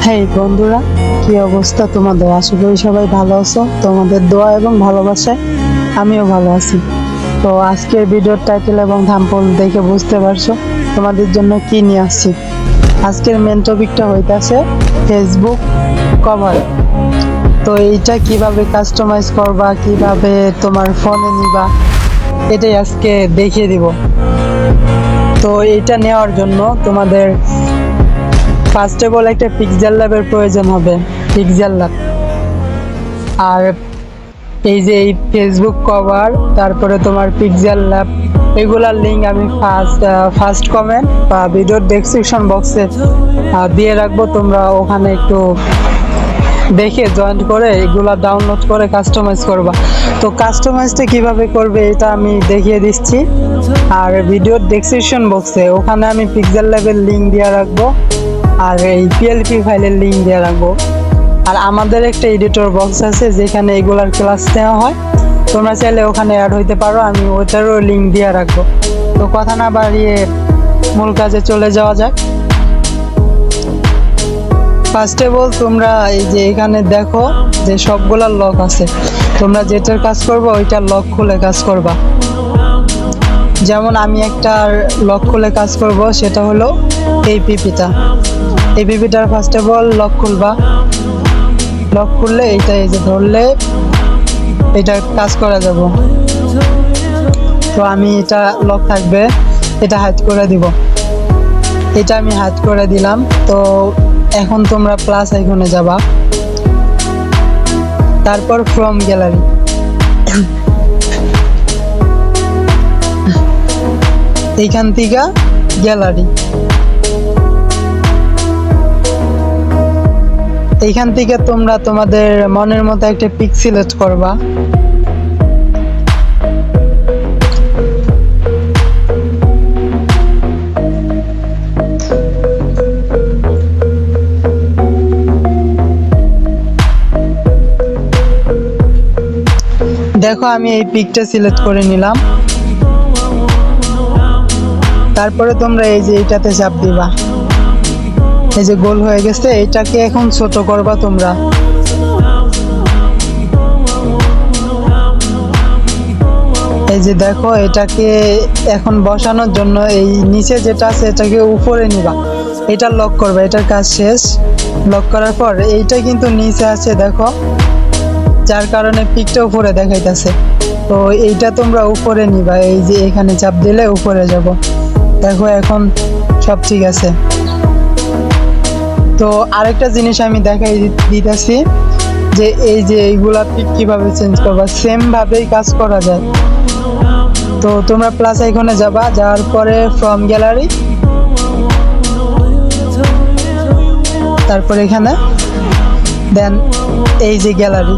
হেই বন্ধুরা, কি অবস্থা তোমাদের? আশা করি সবাই ভালো আছো। তোমাদের দোয়া এবং ভালোবাসায় আমিও ভালো আছি। তো আজকের ভিডিওর টাইটেল এবং থাম্বনেল দেখে বুঝতে পারছো তোমাদের জন্য কি নিয়ে আসছি। আজকের মেন টপিকটা হইতাছে ফেসবুক কভার। তো এইটা কিভাবে কাস্টমাইজ করবা, কিভাবে তোমার ফোনে নিবা, এটাই আজকে দেখিয়ে দিব। তো এইটা নেওয়ার জন্য তোমাদের ফার্স্ট অফ অল একটা পিক্সেল ল্যাবের প্রয়োজন হবে, পিক্সেল ল্যাব। আর এই যে এই ফেসবুক কভার, তারপরে তোমার পিক্সেল ল্যাব, এগুলার লিঙ্ক আমি ফার্স্ট কমেন্ট বা ভিডিওর ডেসক্রিপশন বক্সে দিয়ে রাখবো। তোমরা ওখানে একটু দেখে জয়েন করে এগুলা ডাউনলোড করে কাস্টমাইজ করবা। তো কাস্টমাইজটা কিভাবে করবে এটা আমি দেখিয়ে দিচ্ছি। আর ভিডিওর ডেসক্রিপশন বক্সে ওখানে আমি পিক্সেল ল্যাবের লিঙ্ক দিয়ে রাখবো, আর এই পিএলপি ফাইলের লিঙ্ক দিয়ে রাখবো। আর আমাদের একটা এডিটর বক্স আছে যেখানে এগুলার ক্লাস নেওয়া হয়, তোমরা চাইলে ওখানে অ্যাড হইতে পারো, আমি ওটারও লিঙ্ক দিয়ে রাখবো। তো কথা না বাড়িয়ে মূল কাজে চলে যাওয়া যাক। ফার্স্ট অফ অল তোমরা এই যে এখানে দেখো যে সবগুলার লক আছে, তোমরা যেটার কাজ করবো ওইটার লক খুলে কাজ করবা। যেমন আমি একটা লক খুলে কাজ করব, সেটা হলো এই পিপিটা। এই পিপিটার ফার্স্ট অফ অল লক খুলবা। লক খুললে এইটা এই যে ধরলে এটা কাজ করা যাব। তো আমি এটা লক থাকবে, এটা হাইড করে দিব। এটা আমি হাইড করে দিলাম। তো এখন তোমরা প্লাস আইকনে যাবা, তারপর ফ্রম গ্যালারি। এইখান থেকে গ্যালারি, এইখান থেকে তোমরা তোমাদের মনের মতো একটা পিক সিলেক্ট করবা। দেখো আমি এই পিকটা সিলেক্ট করে নিলাম। তারপরে তোমরা এই যে এইটাতে চাপ দিবা, এই যে গোল হয়ে গেছে। এইটাকে এখন ছোট করবা তোমরা। এই যে দেখো এটাকে এখন বসানোর জন্য এই নিচে যেটা আছে এটাকে উপরে নিবা, এটা লক করবা। এটার কাজ শেষ। লক করার পর এইটা কিন্তু নিচে আছে দেখো, যার কারণে পিকটা উপরে দেখাইতেছে। তো এইটা তোমরা উপরে নিবা, এই যে এখানে চাপ দিলে উপরে যাব। দেখো এখন সব ঠিক আছে। তো আরেকটা জিনিস আমি দেখাই দিতেছি যে এই যে এইগুলা পিক কিভাবে চেঞ্জ করবা, সেম ভাবেই কাজ করা যায়। তো তোমরা প্লাস আইকনে যাবা, যাওয়ার পরে ফ্রম গ্যালারি, তারপর এখানে দেন এই যে গ্যালারি,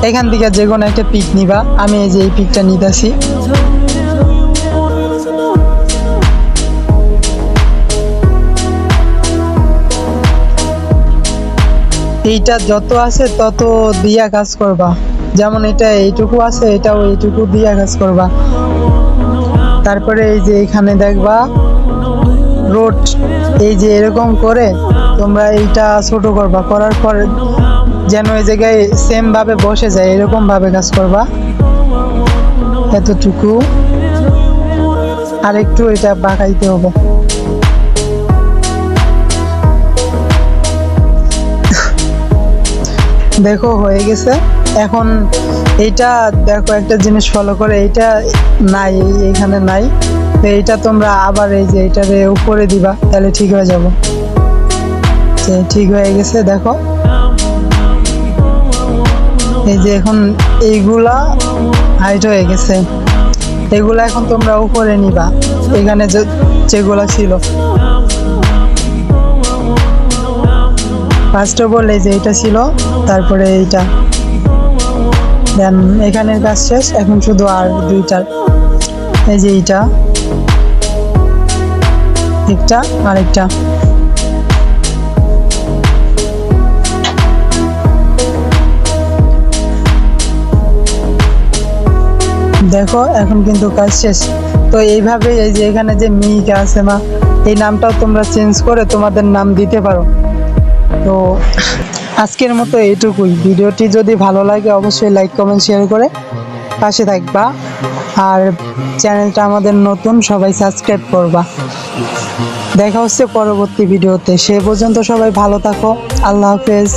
এখান থেকে যে কোনো একটা পিক নিবা। আমি এই যে এই পিকটা নিতেছি। এইটা যত আছে তত দিয়া কাজ করবা। যেমন এটা এইটুকু আছে, এটাও এইটুকু দিয়া কাজ করবা। তারপরে এই যে এখানে দেখবা রোড, এই যে এরকম করে তোমরা এইটা ছোট করবা। করার পর যেন এই জায়গায় সেম ভাবে বসে যায় এরকম ভাবে কাজ করবা। এতটুকু আর একটু এটা বাঁকাইতে হবে। দেখো হয়ে গেছে। এখন এইটা দেখো একটা জিনিস ফলো করে, এইটা নাই, এইখানে নাই। তো এইটা তোমরা আবার এই যে এইটারে উপরে দিবা, তাহলে ঠিক হয়ে যাব। ঠিক হয়ে গেছে দেখো। এই যে এখন এইগুলা হাইট হয়ে গেছে, এগুলা এখন তোমরা উপরে নিবা। এখানে যেগুলা ছিল ফার্স্ট অফ অল এই যে এটা ছিল, তারপরে এইটা, দেন এখানের কাজ শেষ। এখন শুধু আর দুইটার, এই যে এইটা একটা আরেকটা। দেখো এখন কিন্তু কাজ শেষ। তো এইভাবে এই যে এখানে যে মিকা আছে না, এই নামটাও তোমরা চেঞ্জ করে তোমাদের নাম দিতে পারো। তো আজকের মতো এইটুকুই। ভিডিওটি যদি ভালো লাগে অবশ্যই লাইক কমেন্ট শেয়ার করে পাশে থাকবা, আর চ্যানেলটা আমাদের নতুন, সবাই সাবস্ক্রাইব করবা। দেখা হচ্ছে পরবর্তী ভিডিওতে, সে পর্যন্ত সবাই ভালো থাকো। আল্লাহ হাফেজ।